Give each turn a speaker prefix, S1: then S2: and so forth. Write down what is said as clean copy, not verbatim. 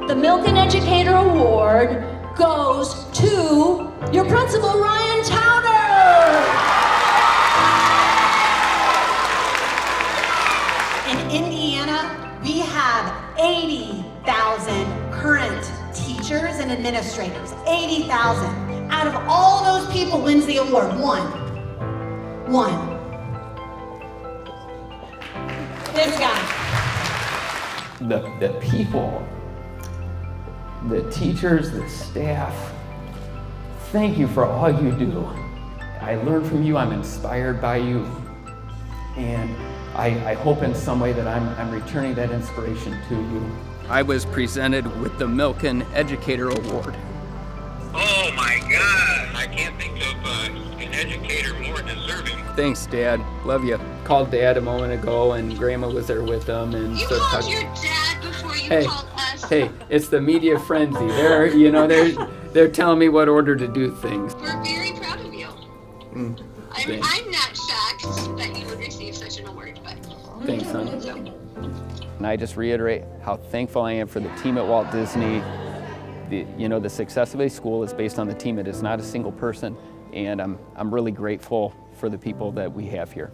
S1: The Milken Educator Award goes to your principal, Ryan Towner.
S2: In Indiana, we have 80,000 current teachers and administrators. 80,000. Out of all those people wins the award. One. This guy.
S3: The people, the teachers, the staff, thank you for all you do. I learn from you, I'm inspired by you, and I hope in some way that I'm returning that inspiration to you. I was presented with the Milken Educator Award.
S4: Oh my God, I can't think of an educator more deserving.
S3: Thanks, Dad. Love you. Called Dad a moment ago, and Grandma was there with him. And
S5: You called your dad before you called us.
S3: Hey, it's the media frenzy. They're telling me what order to do things.
S5: We're very proud of you. I'm not shocked that you would receive such an award, but
S3: Thanks, son. And I just reiterate how thankful I am for the team at Walt Disney. The success of a school is based on the team. It is not a single person, and I'm really grateful for the people that we have here.